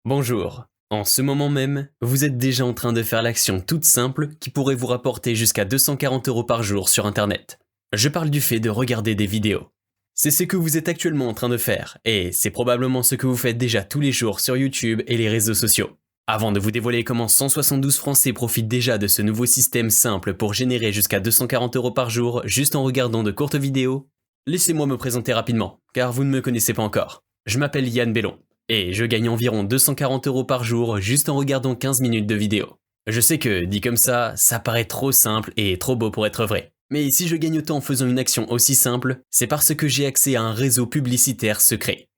Bonjour. En ce moment même, vous êtes déjà en train de faire l'action toute simple qui pourrait vous rapporter jusqu'à 240 € par jour sur Internet. Je parle du fait de regarder des vidéos. C'est ce que vous êtes actuellement en train de faire, et c'est probablement ce que vous faites déjà tous les jours sur YouTube et les réseaux sociaux. Avant de vous dévoiler comment 172 Français profitent déjà de ce nouveau système simple pour générer jusqu'à 240 € par jour juste en regardant de courtes vidéos, laissez-moi me présenter rapidement, car vous ne me connaissez pas encore. Je m'appelle Yann Bellon. Et je gagne environ 240 € par jour juste en regardant 15 minutes de vidéo. Je sais que, dit comme ça paraît trop simple et trop beau pour être vrai. Mais si je gagne autant en faisant une action aussi simple, c'est parce que j'ai accès à un réseau publicitaire secret.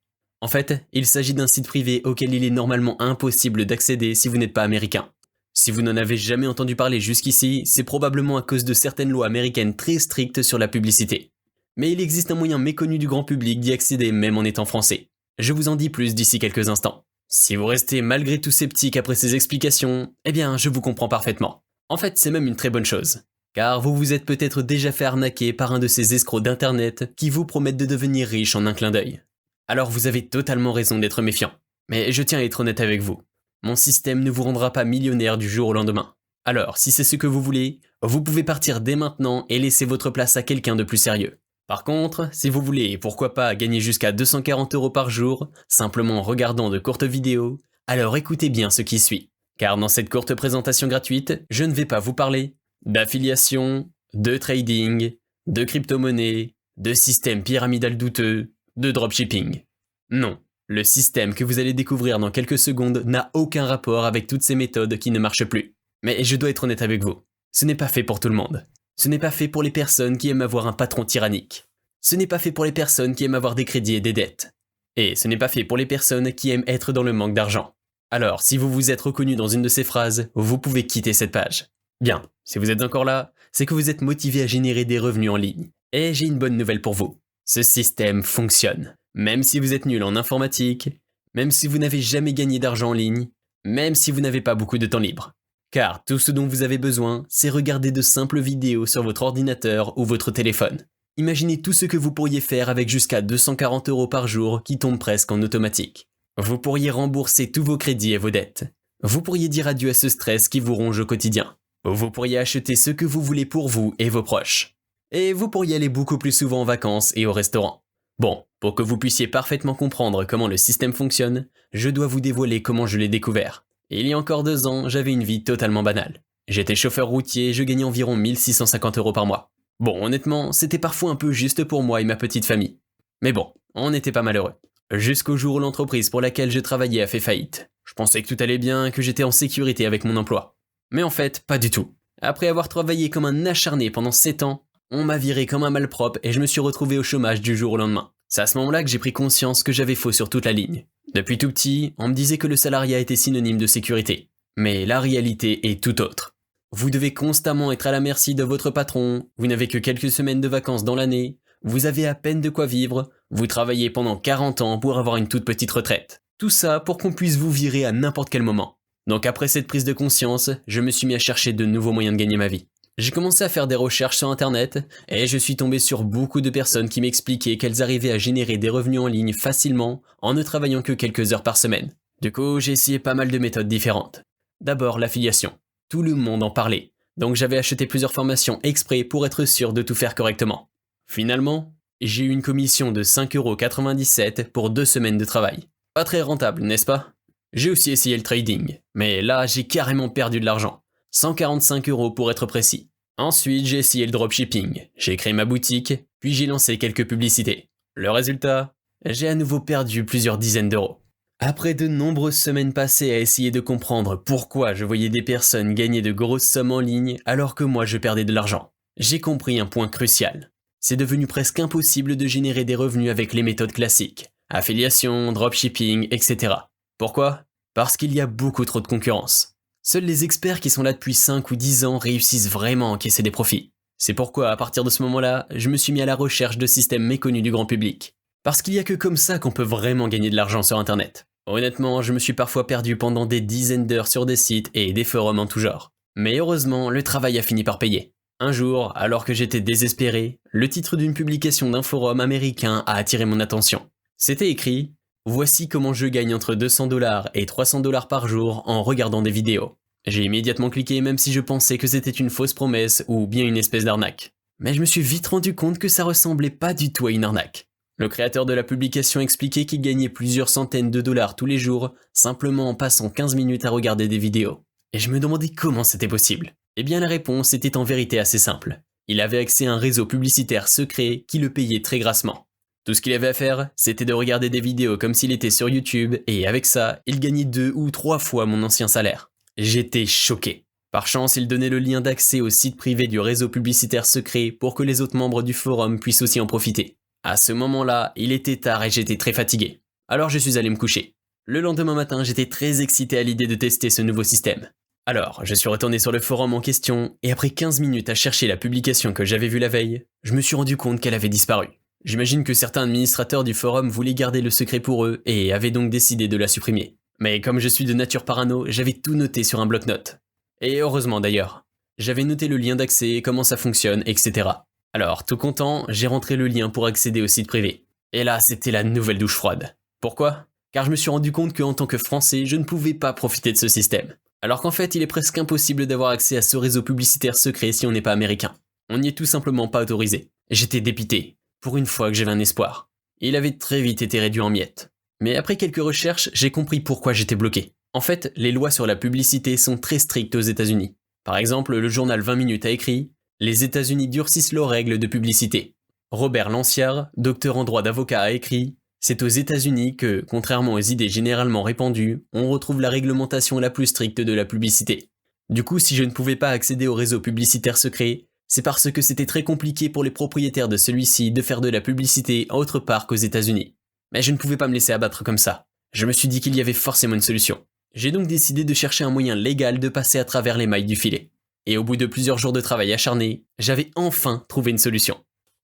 En fait, il s'agit d'un site privé auquel il est normalement impossible d'accéder si vous n'êtes pas américain. Si vous n'en avez jamais entendu parler jusqu'ici, c'est probablement à cause de certaines lois américaines très strictes sur la publicité. Mais il existe un moyen méconnu du grand public d'y accéder même en étant français. Je vous en dis plus d'ici quelques instants. Si vous restez malgré tout sceptique après ces explications, eh bien je vous comprends parfaitement. En fait, c'est même une très bonne chose. Car vous vous êtes peut-être déjà fait arnaquer par un de ces escrocs d'internet qui vous promettent de devenir riche en un clin d'œil. Alors vous avez totalement raison d'être méfiant. Mais je tiens à être honnête avec vous. Mon système ne vous rendra pas millionnaire du jour au lendemain. Alors, si c'est ce que vous voulez, vous pouvez partir dès maintenant et laisser votre place à quelqu'un de plus sérieux. Par contre, si vous voulez, pourquoi pas, gagner jusqu'à 240 € par jour, simplement en regardant de courtes vidéos, alors écoutez bien ce qui suit. Car dans cette courte présentation gratuite, je ne vais pas vous parler d'affiliation, de trading, de crypto-monnaie, de système pyramidal douteux, de dropshipping. Non, le système que vous allez découvrir dans quelques secondes n'a aucun rapport avec toutes ces méthodes qui ne marchent plus. Mais je dois être honnête avec vous, ce n'est pas fait pour tout le monde. Ce n'est pas fait pour les personnes qui aiment avoir un patron tyrannique. Ce n'est pas fait pour les personnes qui aiment avoir des crédits et des dettes. Et ce n'est pas fait pour les personnes qui aiment être dans le manque d'argent. Alors, si vous vous êtes reconnu dans une de ces phrases, vous pouvez quitter cette page. Bien, si vous êtes encore là, c'est que vous êtes motivé à générer des revenus en ligne. Et j'ai une bonne nouvelle pour vous. Ce système fonctionne. Même si vous êtes nul en informatique, même si vous n'avez jamais gagné d'argent en ligne, même si vous n'avez pas beaucoup de temps libre. Car tout ce dont vous avez besoin, c'est regarder de simples vidéos sur votre ordinateur ou votre téléphone. Imaginez tout ce que vous pourriez faire avec jusqu'à 240 € par jour qui tombent presque en automatique. Vous pourriez rembourser tous vos crédits et vos dettes. Vous pourriez dire adieu à ce stress qui vous ronge au quotidien. Vous pourriez acheter ce que vous voulez pour vous et vos proches. Et vous pourriez aller beaucoup plus souvent en vacances et au restaurant. Bon, pour que vous puissiez parfaitement comprendre comment le système fonctionne, je dois vous dévoiler comment je l'ai découvert. Il y a encore 2 ans, j'avais une vie totalement banale. J'étais chauffeur routier et je gagnais environ 1650 € par mois. Bon, honnêtement, c'était parfois un peu juste pour moi et ma petite famille. Mais bon, on n'était pas malheureux. Jusqu'au jour où l'entreprise pour laquelle je travaillais a fait faillite. Je pensais que tout allait bien, que j'étais en sécurité avec mon emploi. Mais en fait, pas du tout. Après avoir travaillé comme un acharné pendant 7 ans, on m'a viré comme un malpropre et je me suis retrouvé au chômage du jour au lendemain. C'est à ce moment-là que j'ai pris conscience que j'avais faux sur toute la ligne. Depuis tout petit, on me disait que le salariat était synonyme de sécurité. Mais la réalité est tout autre. Vous devez constamment être à la merci de votre patron, vous n'avez que quelques semaines de vacances dans l'année, vous avez à peine de quoi vivre, vous travaillez pendant 40 ans pour avoir une toute petite retraite. Tout ça pour qu'on puisse vous virer à n'importe quel moment. Donc après cette prise de conscience, je me suis mis à chercher de nouveaux moyens de gagner ma vie. J'ai commencé à faire des recherches sur internet et je suis tombé sur beaucoup de personnes qui m'expliquaient qu'elles arrivaient à générer des revenus en ligne facilement en ne travaillant que quelques heures par semaine. Du coup, j'ai essayé pas mal de méthodes différentes. D'abord, l'affiliation. Tout le monde en parlait, donc j'avais acheté plusieurs formations exprès pour être sûr de tout faire correctement. Finalement, j'ai eu une commission de 5,97 € pour 2 semaines de travail. Pas très rentable, n'est-ce pas? J'ai aussi essayé le trading, mais là j'ai carrément perdu de l'argent. 145 € pour être précis. Ensuite, j'ai essayé le dropshipping, j'ai créé ma boutique, puis j'ai lancé quelques publicités. Le résultat, j'ai à nouveau perdu plusieurs dizaines d'euros. Après de nombreuses semaines passées à essayer de comprendre pourquoi je voyais des personnes gagner de grosses sommes en ligne alors que moi je perdais de l'argent, j'ai compris un point crucial. C'est devenu presque impossible de générer des revenus avec les méthodes classiques, affiliation, dropshipping, etc. Pourquoi? Parce qu'il y a beaucoup trop de concurrence. Seuls les experts qui sont là depuis 5 ou 10 ans réussissent vraiment à encaisser des profits. C'est pourquoi, à partir de ce moment-là, je me suis mis à la recherche de systèmes méconnus du grand public. Parce qu'il n'y a que comme ça qu'on peut vraiment gagner de l'argent sur Internet. Honnêtement, je me suis parfois perdu pendant des dizaines d'heures sur des sites et des forums en tout genre. Mais heureusement, le travail a fini par payer. Un jour, alors que j'étais désespéré, le titre d'une publication d'un forum américain a attiré mon attention. C'était écrit Voici comment je gagne entre 200$ et 300$ par jour en regardant des vidéos. J'ai immédiatement cliqué même si je pensais que c'était une fausse promesse ou bien une espèce d'arnaque. Mais je me suis vite rendu compte que ça ressemblait pas du tout à une arnaque. Le créateur de la publication expliquait qu'il gagnait plusieurs centaines de dollars tous les jours, simplement en passant 15 minutes à regarder des vidéos. Et je me demandais comment c'était possible. Eh bien la réponse était en vérité assez simple. Il avait accès à un réseau publicitaire secret qui le payait très grassement. Tout ce qu'il avait à faire, c'était de regarder des vidéos comme s'il était sur YouTube, et avec ça, il gagnait 2 ou 3 fois mon ancien salaire. J'étais choqué. Par chance, il donnait le lien d'accès au site privé du réseau publicitaire secret pour que les autres membres du forum puissent aussi en profiter. À ce moment-là, il était tard et j'étais très fatigué. Alors je suis allé me coucher. Le lendemain matin, j'étais très excité à l'idée de tester ce nouveau système. Alors, je suis retourné sur le forum en question, et après 15 minutes à chercher la publication que j'avais vue la veille, je me suis rendu compte qu'elle avait disparu. J'imagine que certains administrateurs du forum voulaient garder le secret pour eux et avaient donc décidé de la supprimer. Mais comme je suis de nature parano, j'avais tout noté sur un bloc-notes. Et heureusement d'ailleurs. J'avais noté le lien d'accès, comment ça fonctionne, etc. Alors, tout content, j'ai rentré le lien pour accéder au site privé. Et là, c'était la nouvelle douche froide. Pourquoi ? Car je me suis rendu compte qu'en tant que Français, je ne pouvais pas profiter de ce système. Alors qu'en fait, il est presque impossible d'avoir accès à ce réseau publicitaire secret si on n'est pas américain. On n'y est tout simplement pas autorisé. J'étais dépité. Pour une fois que j'avais un espoir. Il avait très vite été réduit en miettes. Mais après quelques recherches, j'ai compris pourquoi j'étais bloqué. En fait, les lois sur la publicité sont très strictes aux États-Unis. Par exemple, le journal 20 minutes a écrit « Les États-Unis durcissent leurs règles de publicité ». Robert Lancière, docteur en droit d'avocat, a écrit « C'est aux États-Unis que, contrairement aux idées généralement répandues, on retrouve la réglementation la plus stricte de la publicité. » Du coup, si je ne pouvais pas accéder au réseau publicitaire secret, c'est parce que c'était très compliqué pour les propriétaires de celui-ci de faire de la publicité autre part qu'aux États-Unis. Mais je ne pouvais pas me laisser abattre comme ça. Je me suis dit qu'il y avait forcément une solution. J'ai donc décidé de chercher un moyen légal de passer à travers les mailles du filet. Et au bout de plusieurs jours de travail acharné, j'avais enfin trouvé une solution.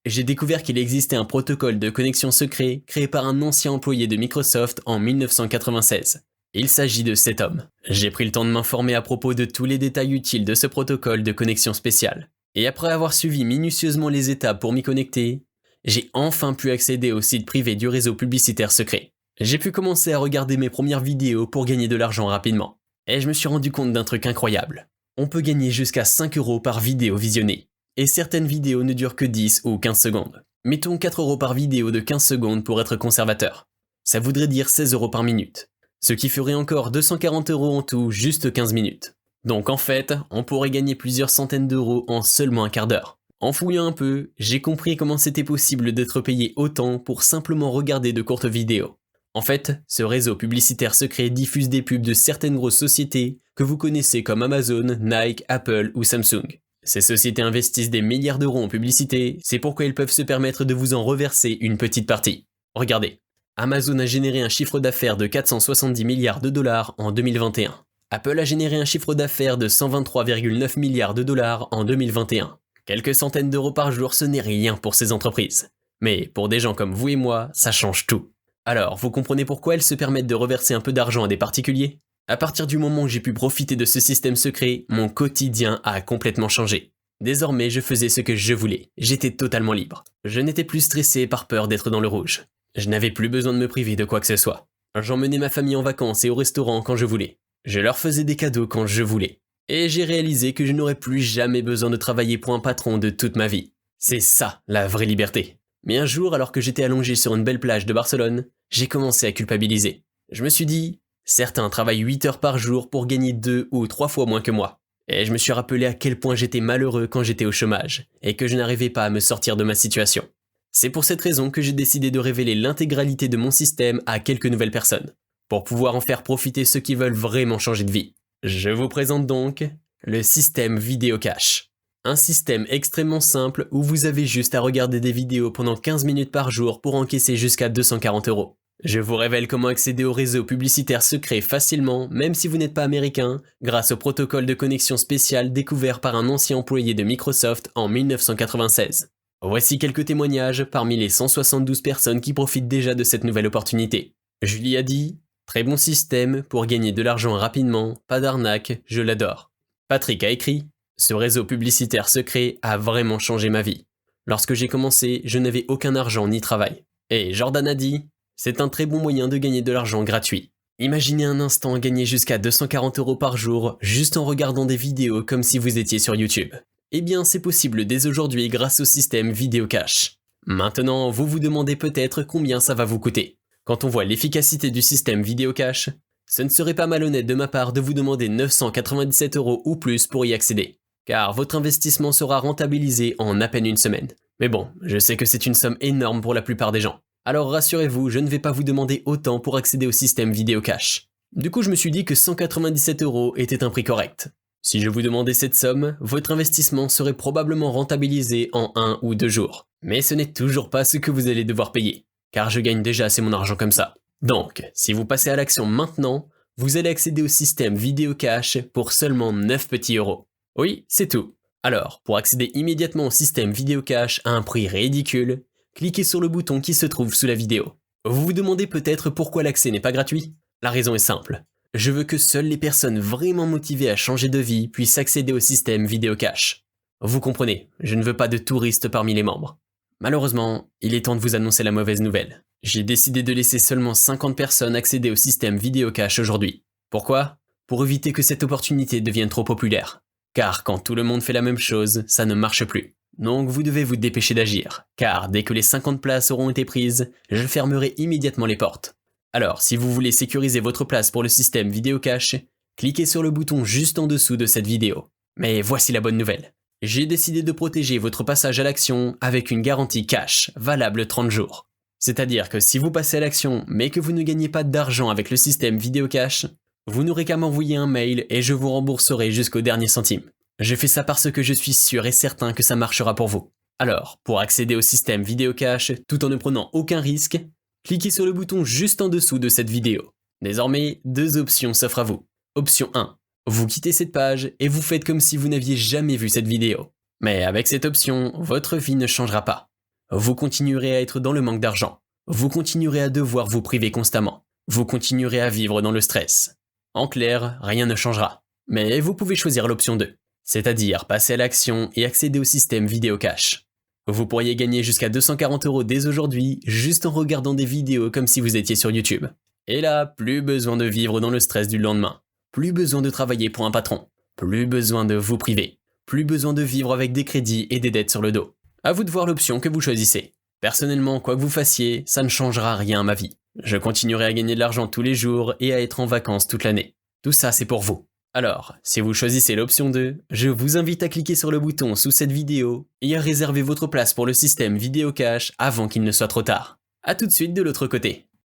J'ai découvert qu'il existait un protocole de connexion secret créé par un ancien employé de Microsoft en 1996. Il s'agit de cet homme. J'ai pris le temps de m'informer à propos de tous les détails utiles de ce protocole de connexion spéciale. Et après avoir suivi minutieusement les étapes pour m'y connecter, j'ai enfin pu accéder au site privé du réseau publicitaire secret. J'ai pu commencer à regarder mes premières vidéos pour gagner de l'argent rapidement. Et je me suis rendu compte d'un truc incroyable. On peut gagner jusqu'à 5€ par vidéo visionnée. Et certaines vidéos ne durent que 10 ou 15 secondes. Mettons 4€ par vidéo de 15 secondes pour être conservateur. Ça voudrait dire 16€ par minute. Ce qui ferait encore 240€ en tout, juste 15 minutes. Donc en fait, on pourrait gagner plusieurs centaines d'euros en seulement un quart d'heure. En fouillant un peu, j'ai compris comment c'était possible d'être payé autant pour simplement regarder de courtes vidéos. En fait, ce réseau publicitaire secret diffuse des pubs de certaines grosses sociétés que vous connaissez comme Amazon, Nike, Apple ou Samsung. Ces sociétés investissent des milliards d'euros en publicité, c'est pourquoi elles peuvent se permettre de vous en reverser une petite partie. Regardez, Amazon a généré un chiffre d'affaires de 470 milliards de dollars en 2021. Apple a généré un chiffre d'affaires de 123,9 milliards de dollars en 2021. Quelques centaines d'euros par jour, ce n'est rien pour ces entreprises. Mais pour des gens comme vous et moi, ça change tout. Alors, vous comprenez pourquoi elles se permettent de reverser un peu d'argent à des particuliers ? À partir du moment où j'ai pu profiter de ce système secret, mon quotidien a complètement changé. Désormais, je faisais ce que je voulais. J'étais totalement libre. Je n'étais plus stressé par peur d'être dans le rouge. Je n'avais plus besoin de me priver de quoi que ce soit. J'emmenais ma famille en vacances et au restaurant quand je voulais. Je leur faisais des cadeaux quand je voulais. Et j'ai réalisé que je n'aurais plus jamais besoin de travailler pour un patron de toute ma vie. C'est ça, la vraie liberté. Mais un jour, alors que j'étais allongé sur une belle plage de Barcelone, j'ai commencé à culpabiliser. Je me suis dit, certains travaillent 8 heures par jour pour gagner 2 ou 3 fois moins que moi. Et je me suis rappelé à quel point j'étais malheureux quand j'étais au chômage, et que je n'arrivais pas à me sortir de ma situation. C'est pour cette raison que j'ai décidé de révéler l'intégralité de mon système à quelques nouvelles personnes, pour pouvoir en faire profiter ceux qui veulent vraiment changer de vie. Je vous présente donc le système Vidéo Cash. Un système extrêmement simple où vous avez juste à regarder des vidéos pendant 15 minutes par jour pour encaisser jusqu'à 240€. Je vous révèle comment accéder au réseau publicitaire secret facilement, même si vous n'êtes pas américain, grâce au protocole de connexion spécial découvert par un ancien employé de Microsoft en 1996. Voici quelques témoignages parmi les 172 personnes qui profitent déjà de cette nouvelle opportunité. Julie a dit « Très bon système pour gagner de l'argent rapidement, pas d'arnaque, je l'adore. » Patrick a écrit « Ce réseau publicitaire secret a vraiment changé ma vie. Lorsque j'ai commencé, je n'avais aucun argent ni travail. » Et Jordan a dit C'est un très bon moyen de gagner de l'argent gratuit. Imaginez un instant gagner jusqu'à 240 € par jour juste en regardant des vidéos comme si vous étiez sur YouTube. Eh bien, c'est possible dès aujourd'hui grâce au système Vidéo Cash. Maintenant, vous vous demandez peut-être combien ça va vous coûter. Quand on voit l'efficacité du système Vidéo Cash, ce ne serait pas malhonnête de ma part de vous demander 997 € ou plus pour y accéder, car votre investissement sera rentabilisé en à peine une semaine. Mais bon, je sais que c'est une somme énorme pour la plupart des gens. Alors rassurez-vous, je ne vais pas vous demander autant pour accéder au système Vidéo Cash. Du coup, je me suis dit que 197 € était un prix correct. Si je vous demandais cette somme, votre investissement serait probablement rentabilisé en 1 ou 2 jours. Mais ce n'est toujours pas ce que vous allez devoir payer, car je gagne déjà assez mon argent comme ça. Donc, si vous passez à l'action maintenant, vous allez accéder au système Vidéo Cash pour seulement 9 petits euros. Oui, c'est tout. Alors, pour accéder immédiatement au système Vidéo Cash à un prix ridicule, cliquez sur le bouton qui se trouve sous la vidéo. Vous vous demandez peut-être pourquoi l'accès n'est pas gratuit? La raison est simple. Je veux que seules les personnes vraiment motivées à changer de vie puissent accéder au système Vidéo Cash. Vous comprenez, je ne veux pas de touristes parmi les membres. Malheureusement, il est temps de vous annoncer la mauvaise nouvelle. J'ai décidé de laisser seulement 50 personnes accéder au système Vidéo Cash aujourd'hui. Pourquoi? Pour éviter que cette opportunité devienne trop populaire. Car quand tout le monde fait la même chose, ça ne marche plus. Donc vous devez vous dépêcher d'agir, car dès que les 50 places auront été prises, je fermerai immédiatement les portes. Alors, si vous voulez sécuriser votre place pour le système Vidéo Cash, cliquez sur le bouton juste en dessous de cette vidéo. Mais voici la bonne nouvelle. J'ai décidé de protéger votre passage à l'action avec une garantie cash, valable 30 jours. C'est-à-dire que si vous passez à l'action, mais que vous ne gagnez pas d'argent avec le système Vidéo Cash, vous n'aurez qu'à m'envoyer un mail et je vous rembourserai jusqu'au dernier centime. Je fais ça parce que je suis sûr et certain que ça marchera pour vous. Alors, pour accéder au système Vidéo Cash, tout en ne prenant aucun risque, cliquez sur le bouton juste en dessous de cette vidéo. Désormais, 2 options s'offrent à vous. Option 1. Vous quittez cette page et vous faites comme si vous n'aviez jamais vu cette vidéo. Mais avec cette option, votre vie ne changera pas. Vous continuerez à être dans le manque d'argent. Vous continuerez à devoir vous priver constamment. Vous continuerez à vivre dans le stress. En clair, rien ne changera. Mais vous pouvez choisir l'option 2, c'est-à-dire passer à l'action et accéder au système Vidéo Cash. Vous pourriez gagner jusqu'à 240 € dès aujourd'hui, juste en regardant des vidéos comme si vous étiez sur YouTube. Et là, plus besoin de vivre dans le stress du lendemain. Plus besoin de travailler pour un patron. Plus besoin de vous priver. Plus besoin de vivre avec des crédits et des dettes sur le dos. À vous de voir l'option que vous choisissez. Personnellement, quoi que vous fassiez, ça ne changera rien à ma vie. Je continuerai à gagner de l'argent tous les jours et à être en vacances toute l'année. Tout ça, c'est pour vous. Alors, si vous choisissez l'option 2, je vous invite à cliquer sur le bouton sous cette vidéo et à réserver votre place pour le système Vidéo Cash avant qu'il ne soit trop tard. A tout de suite de l'autre côté.